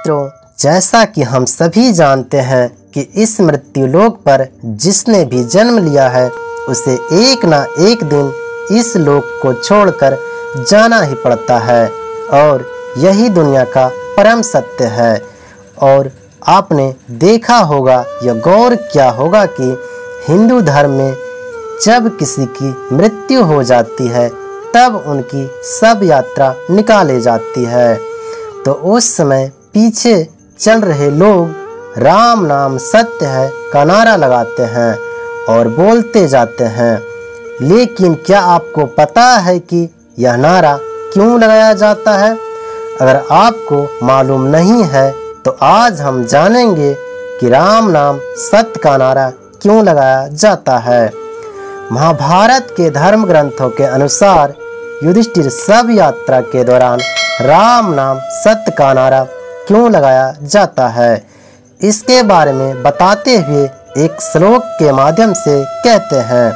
मित्रों, जैसा कि हम सभी जानते हैं कि इस मृत्यु लोक पर जिसने भी जन्म लिया है उसे एक ना एक दिन इस लोक को छोड़कर जाना ही पड़ता है और यही दुनिया का परम सत्य है। और आपने देखा होगा या गौर किया होगा कि हिंदू धर्म में जब किसी की मृत्यु हो जाती है तब उनकी शव यात्रा निकाली जाती है, तो उस समय पीछे चल रहे लोग राम नाम सत्य है का नारा लगाते हैं और बोलते जाते हैं। लेकिन क्या आपको पता है कि यह नारा क्यों लगाया जाता है? अगर आपको मालूम नहीं है तो आज हम जानेंगे कि राम नाम सत्य का नारा क्यों लगाया जाता है। महाभारत के धर्म ग्रंथों के अनुसार युधिष्ठिर शव यात्रा के दौरान राम नाम सत्य का नारा क्यों लगाया जाता है, इसके बारे में बताते हुए एक श्लोक के माध्यम से कहते हैं।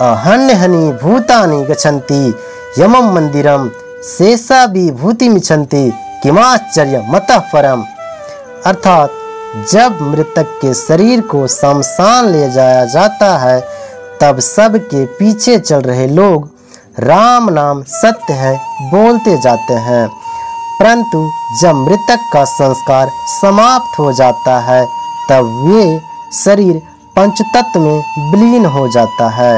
अहन्यहनि भूतानि गच्छन्ति यमं मंदिरम शेषा विभूति मिच्छन्ति किमाश्चर्य मतः परम। अर्थात जब मृतक के शरीर को शमशान ले जाया जाता है तब सबके पीछे चल रहे लोग राम नाम सत्य है बोलते जाते हैं, परंतु जब मृतक का संस्कार समाप्त हो जाता है तब वे शरीर पंचतत्व में विलीन हो जाता है।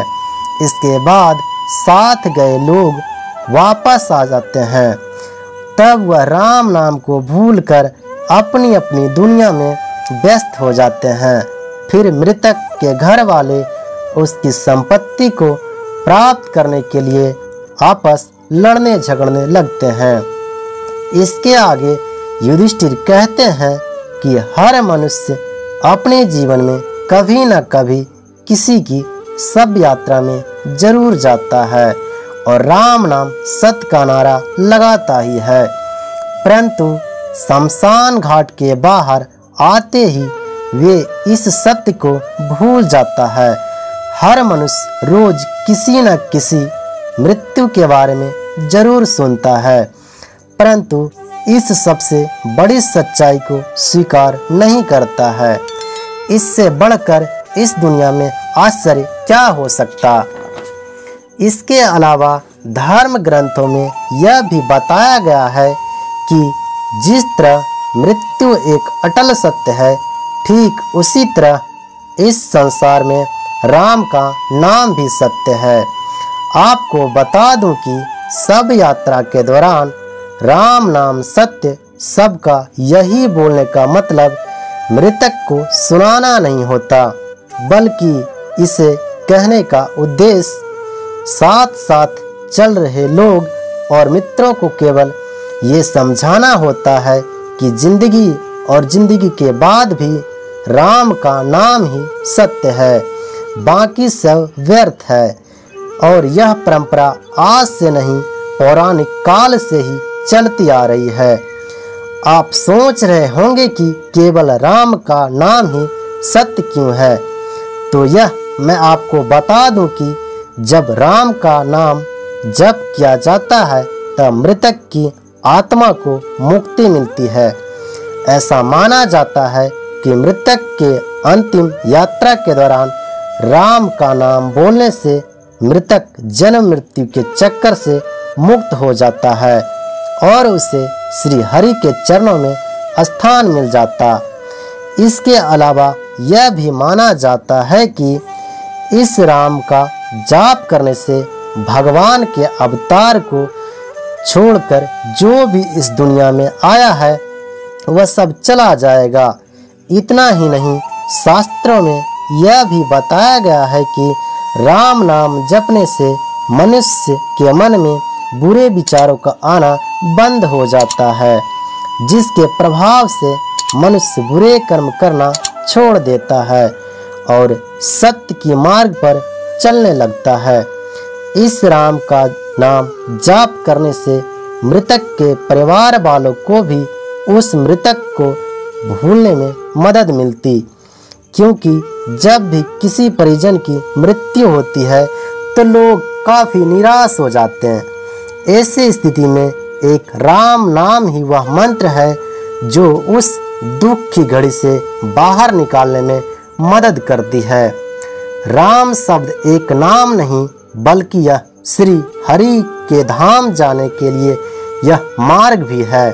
इसके बाद साथ गए लोग वापस आ जाते हैं, तब वह राम नाम को भूलकर अपनी अपनी दुनिया में व्यस्त हो जाते हैं। फिर मृतक के घर वाले उसकी संपत्ति को प्राप्त करने के लिए आपस लड़ने झगड़ने लगते हैं। इसके आगे युधिष्ठिर कहते हैं कि हर मनुष्य अपने जीवन में कभी न कभी किसी की शव यात्रा में जरूर जाता है और राम नाम सत्य का नारा लगाता ही है, परंतु शमशान घाट के बाहर आते ही वे इस सत्य को भूल जाता है। हर मनुष्य रोज किसी न किसी मृत्यु के बारे में जरूर सुनता है, परंतु इस सबसे बड़ी सच्चाई को स्वीकार नहीं करता है। इससे बढ़कर इस दुनिया में आश्चर्य क्या हो सकता। इसके अलावा धर्म ग्रंथों में यह भी बताया गया है कि जिस तरह मृत्यु एक अटल सत्य है, ठीक उसी तरह इस संसार में राम का नाम भी सत्य है। आपको बता दूं कि शव यात्रा के दौरान राम नाम सत्य सबका यही बोलने का मतलब मृतक को सुनाना नहीं होता, बल्कि इसे कहने का उद्देश्य साथ साथ चल रहे लोग और मित्रों को केवल ये समझाना होता है कि जिंदगी और जिंदगी के बाद भी राम का नाम ही सत्य है, बाकी सब व्यर्थ है। और यह परंपरा आज से नहीं पौराणिक काल से ही चलती आ रही है। आप सोच रहे होंगे कि केवल राम का नाम ही सत्य क्यों है, तो यह मैं आपको बता दूं कि जब राम का नाम जप किया जाता है तब मृतक की आत्मा को मुक्ति मिलती है। ऐसा माना जाता है कि मृतक के अंतिम यात्रा के दौरान राम का नाम बोलने से मृतक जन्म मृत्यु के चक्कर से मुक्त हो जाता है और उसे श्री हरि के चरणों में स्थान मिल जाता। इसके अलावा यह भी माना जाता है कि इस राम का जाप करने से भगवान के अवतार को छोड़कर जो भी इस दुनिया में आया है वह सब चला जाएगा। इतना ही नहीं, शास्त्रों में यह भी बताया गया है कि राम नाम जपने से मनुष्य के मन में बुरे विचारों का आना बंद हो जाता है, जिसके प्रभाव से मनुष्य बुरे कर्म करना छोड़ देता है और सत्य की मार्ग पर चलने लगता है। इस राम का नाम जाप करने से मृतक के परिवार वालों को भी उस मृतक को भूलने में मदद मिलती, क्योंकि जब भी किसी परिजन की मृत्यु होती है तो लोग काफ़ी निराश हो जाते हैं। ऐसी स्थिति में एक राम नाम ही वह मंत्र है जो उस दुख की घड़ी से बाहर निकालने में मदद करती है। राम शब्द एक नाम नहीं बल्कि यह श्री हरि के धाम जाने के लिए यह मार्ग भी है।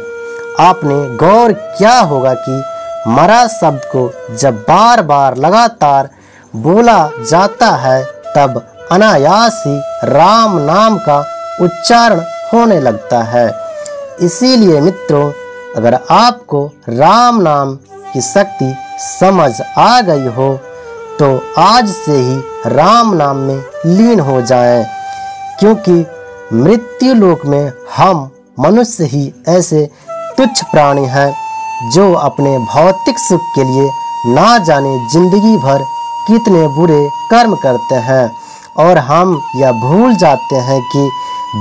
आपने गौर किया होगा कि मरा शब्द को जब बार बार लगातार बोला जाता है तब अनायास ही राम नाम का उच्चारण होने लगता है। इसीलिए मित्रों, अगर आपको राम नाम की शक्ति समझ आ गई हो तो आज से ही राम नाम में लीन हो जाएं, क्योंकि मृत्यु लोक में हम मनुष्य ही ऐसे तुच्छ प्राणी हैं जो अपने भौतिक सुख के लिए ना जाने जिंदगी भर कितने बुरे कर्म करते हैं, और हम यह भूल जाते हैं कि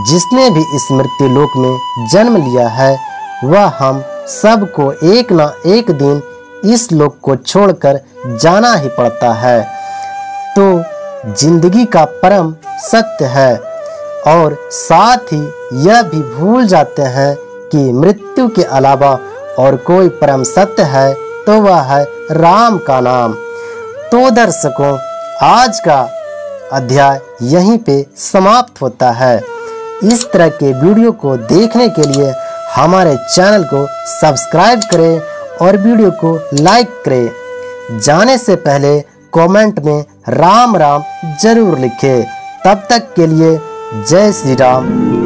जिसने भी इस मृत्यु लोक में जन्म लिया है वह हम सबको एक ना एक दिन इस लोक को छोड़कर जाना ही पड़ता है। तो जिंदगी का परम सत्य है, और साथ ही यह भी भूल जाते हैं कि मृत्यु के अलावा और कोई परम सत्य है तो वह है राम का नाम। तो दर्शकों, आज का अध्याय यहीं पे समाप्त होता है। इस तरह के वीडियो को देखने के लिए हमारे चैनल को सब्सक्राइब करें और वीडियो को लाइक करें। जाने से पहले कमेंट में राम राम जरूर लिखें। तब तक के लिए जय श्री राम।